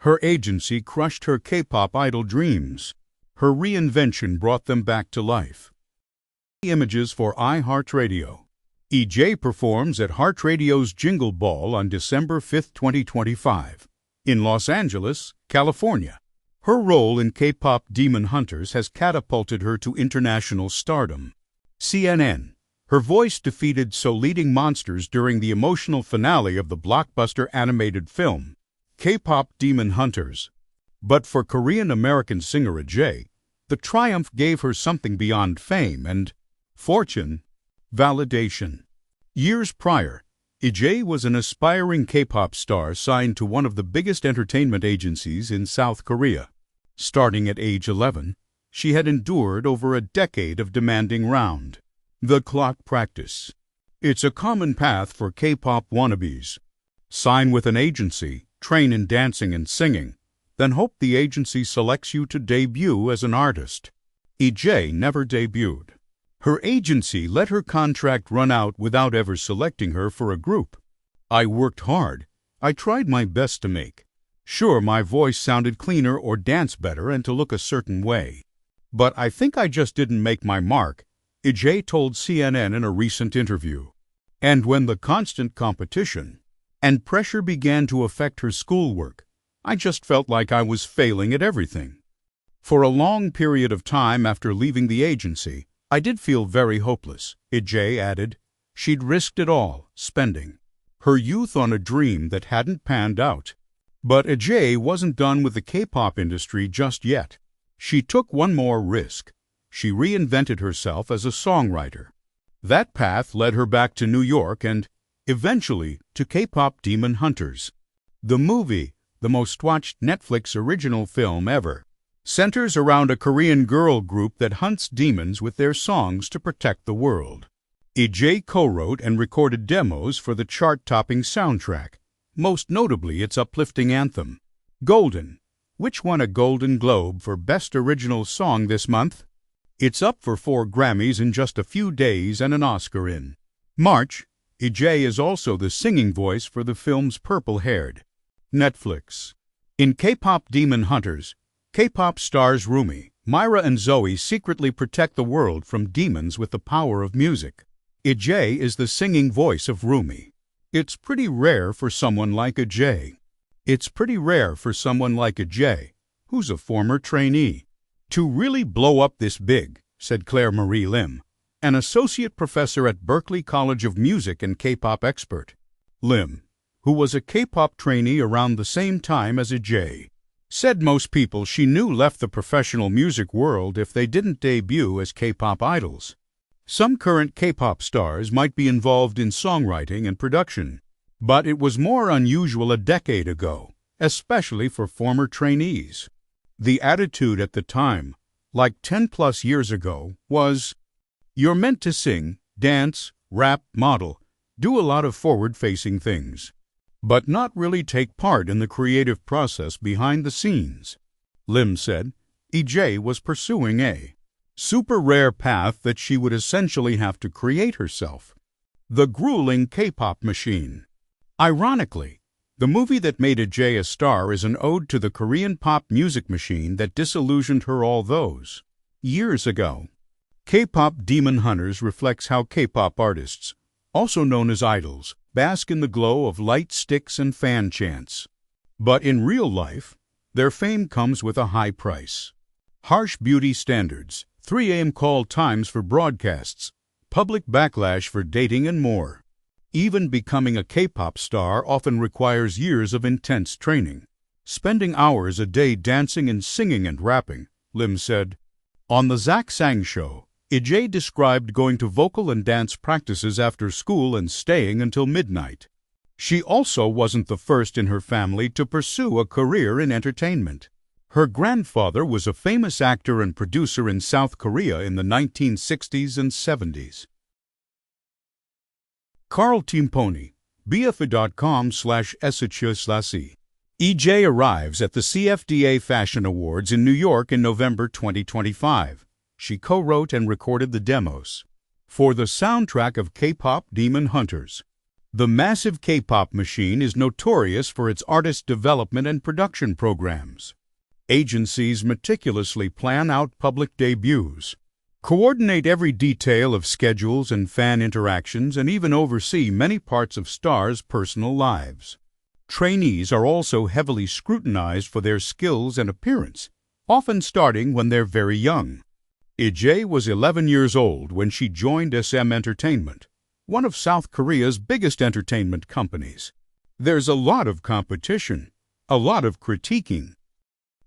Her agency crushed her K-pop idol dreams. Her reinvention brought them back to life. Images for iHeartRadio. EJ performs at Heart Radio's Jingle Ball on December 5, 2025, in Los Angeles, California. Her role in K-pop Demon Hunters has catapulted her to international stardom. CNN. Her voice defeated leading monsters during the emotional finale of the blockbuster animated film, K-pop Demon Hunters. But for Korean-American singer EJ, the triumph gave her something beyond fame and fortune: validation. Years prior, EJ was an aspiring K-pop star signed to one of the biggest entertainment agencies in South Korea. Starting at age 11, she had endured over a decade of demanding the clock practice. It's a common path for K-pop wannabes. Sign with an agency, train in dancing and singing, then hope the agency selects you to debut as an artist. EJ never debuted. Her agency let her contract run out without ever selecting her for a group. I worked hard. I tried my best to make sure my voice sounded cleaner or dance better and to look a certain way. But I think I just didn't make my mark, EJ told CNN in a recent interview. And when the constant competition and pressure began to affect her schoolwork, I just felt like I was failing at everything. For a long period of time after leaving the agency, I did feel very hopeless, EJ added. She'd risked it all, spending her youth on a dream that hadn't panned out. But EJ wasn't done with the K-pop industry just yet. She took one more risk. She reinvented herself as a songwriter. That path led her back to New York and, eventually, to K-pop Demon Hunters. The movie, the most watched Netflix original film ever, centers around a Korean girl group that hunts demons with their songs to protect the world. EJ co-wrote and recorded demos for the chart-topping soundtrack, most notably its uplifting anthem, Golden, which won a Golden Globe for Best Original Song this month. It's up for 4 Grammys in just a few days and an Oscar in March. EJ is also the singing voice for the film's Purple-Haired. Netflix. In K-pop Demon Hunters, K-pop stars Rumi, Myra and Zoe secretly protect the world from demons with the power of music. EJ is the singing voice of Rumi. It's pretty rare for someone like EJ. Who's a former trainee, to really blow up this big, said Claire Marie Lim, an associate professor at Berklee College of Music and K-pop expert. Lim, who was a K-pop trainee around the same time as EJ, said most people she knew left the professional music world if they didn't debut as K-pop idols. Some current K-pop stars might be involved in songwriting and production, but it was more unusual a decade ago, especially for former trainees. The attitude at the time, like 10-plus years ago, was, you're meant to sing, dance, rap, model, do a lot of forward-facing things, but not really take part in the creative process behind the scenes. Lim said EJ was pursuing a super rare path that she would essentially have to create herself. The grueling K-pop machine. Ironically, the movie that made EJ a star is an ode to the Korean pop music machine that disillusioned her all those years ago. K-pop Demon Hunters reflects how K-pop artists, also known as idols, bask in the glow of light sticks and fan chants. But in real life, their fame comes with a high price. Harsh beauty standards, 3 a.m. call times for broadcasts, public backlash for dating, and more. Even becoming a K-pop star often requires years of intense training, spending hours a day dancing and singing and rapping, Lim said. On The Zach Sang Show, EJ described going to vocal and dance practices after school and staying until midnight. She also wasn't the first in her family to pursue a career in entertainment. Her grandfather was a famous actor and producer in South Korea in the 1960s and 70s. Carl Timponi, BFA.com/SHS. EJ arrives at the CFDA Fashion Awards in New York in November 2025. She co-wrote and recorded the demos for the soundtrack of K-pop Demon Hunters. The massive K-pop machine is notorious for its artist development and production programs. Agencies meticulously plan out public debuts, coordinate every detail of schedules and fan interactions, and even oversee many parts of stars' personal lives. Trainees are also heavily scrutinized for their skills and appearance, often starting when they're very young. Lee was 11 years old when she joined SM Entertainment, one of South Korea's biggest entertainment companies. There's a lot of competition, a lot of critiquing.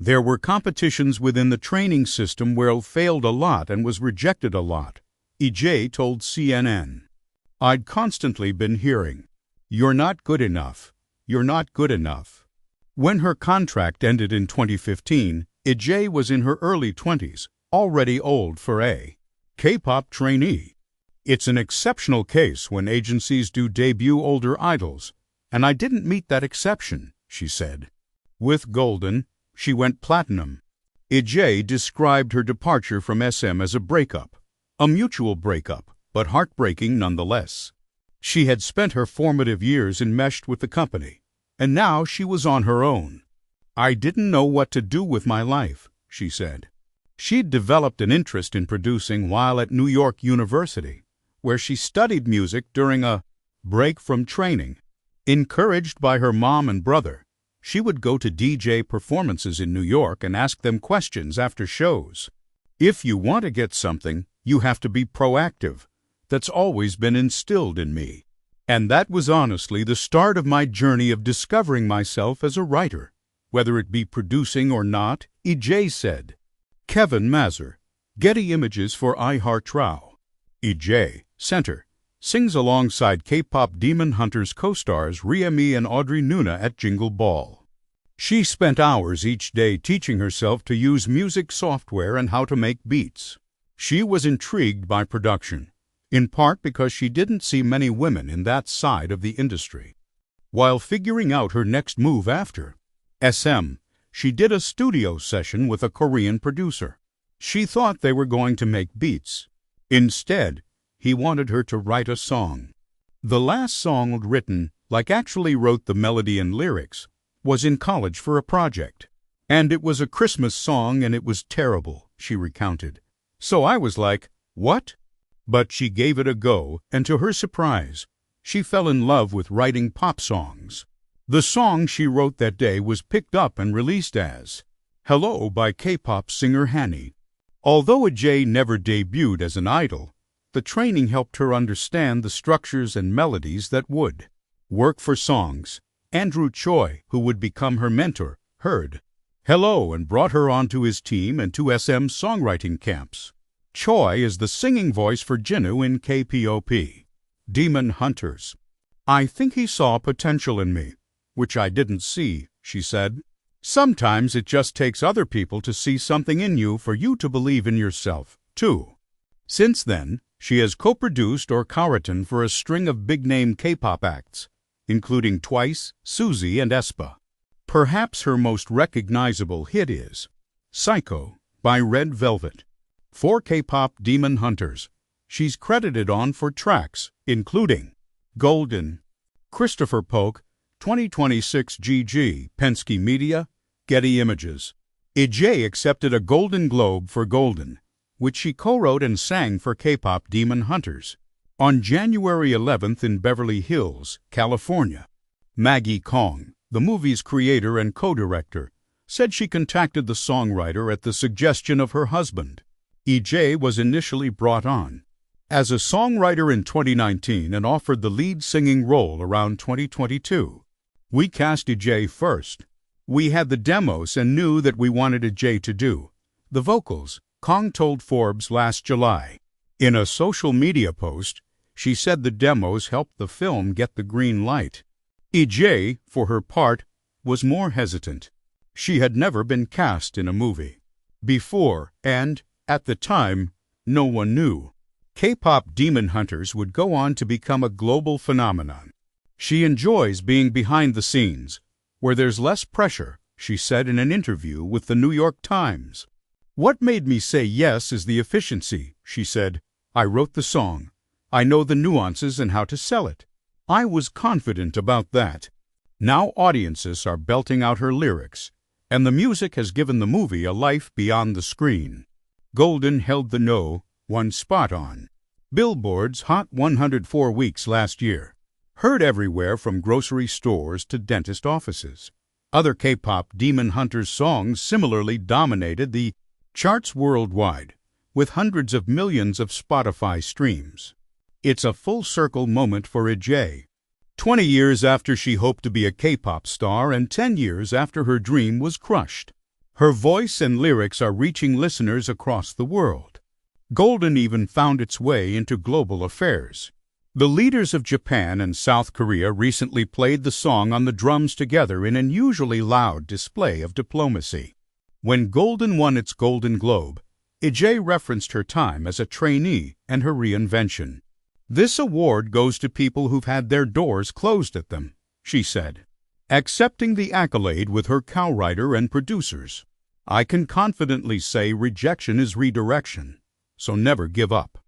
There were competitions within the training system where I failed a lot and was rejected a lot, Lee told CNN. I'd constantly been hearing, "You're not good enough. You're not good enough." When her contract ended in 2015, Lee was in her early 20s, already old for a K-pop trainee. It's an exceptional case when agencies do debut older idols, and I didn't meet that exception, she said. With Golden, she went platinum. Lee described her departure from SM as a breakup, a mutual breakup, but heartbreaking nonetheless. She had spent her formative years enmeshed with the company, and now she was on her own. I didn't know what to do with my life, she said. She'd developed an interest in producing while at New York University, where she studied music during a break from training. Encouraged by her mom and brother, she would go to DJ performances in New York and ask them questions after shows. If you want to get something, you have to be proactive. That's always been instilled in me. And that was honestly the start of my journey of discovering myself as a writer, whether it be producing or not, Lee said. Kevin Mazur, Getty Images for iHeartRadio. Lee, center, sings alongside K-pop Demon Hunters co-stars Rhea and Audrey Nuna at Jingle Ball. She spent hours each day teaching herself to use music software and how to make beats. She was intrigued by production, in part because she didn't see many women in that side of the industry. While figuring out her next move after SM, she did a studio session with a Korean producer. She thought they were going to make beats. Instead, he wanted her to write a song. The last song written, actually wrote the melody and lyrics, was in college for a project. And it was a Christmas song and it was terrible, she recounted. So I was like, what? But she gave it a go, and to her surprise, she fell in love with writing pop songs. The song she wrote that day was picked up and released as Hello by K-pop singer Hanni. Although Lee never debuted as an idol, the training helped her understand the structures and melodies that would work for songs. Andrew Choi, who would become her mentor, heard Hello and brought her onto his team and to SM's songwriting camps. Choi is the singing voice for Jinwoo in K-pop, Demon Hunters. I think he saw potential in me, which I didn't see, she said. Sometimes it just takes other people to see something in you for you to believe in yourself, too. Since then, she has co-produced or co-written for a string of big-name K-pop acts, including Twice, Suzy, and aespa. Perhaps her most recognizable hit is Psycho by Red Velvet. For K-pop Demon Hunters, she's credited on for tracks, including Golden, Christopher Polk, 2026 GG, Penske Media, Getty Images. Lee accepted a Golden Globe for Golden, which she co-wrote and sang for K-pop Demon Hunters, on January 11th in Beverly Hills, California. Maggie Kong, the movie's creator and co-director, said she contacted the songwriter at the suggestion of her husband. Lee was initially brought on as a songwriter in 2019 and offered the lead singing role around 2022. We cast Lee first. We had the demos and knew that we wanted Lee to do the vocals, Kong told Forbes last July. In a social media post, she said the demos helped the film get the green light. Lee, for her part, was more hesitant. She had never been cast in a movie before, and, at the time, no one knew. K-pop Demon Hunters would go on to become a global phenomenon. She enjoys being behind the scenes, where there's less pressure, she said in an interview with the New York Times. What made me say yes is the efficiency, she said. I wrote the song. I know the nuances and how to sell it. I was confident about that. Now audiences are belting out her lyrics, and the music has given the movie a life beyond the screen. Golden held the No. 1 spot on Billboard's Hot 104 weeks last year. Heard everywhere from grocery stores to dentist offices. Other K-pop Demon Hunters songs similarly dominated the charts worldwide, with hundreds of millions of Spotify streams. It's a full-circle moment for EJ. 20 years after she hoped to be a K-pop star and 10 years after her dream was crushed. Her voice and lyrics are reaching listeners across the world. Golden even found its way into global affairs. The leaders of Japan and South Korea recently played the song on the drums together in an unusually loud display of diplomacy. When Golden won its Golden Globe, EJ referenced her time as a trainee and her reinvention. "This award goes to people who've had their doors closed at them," she said, accepting the accolade with her co-writer and producers. "I can confidently say rejection is redirection, so never give up."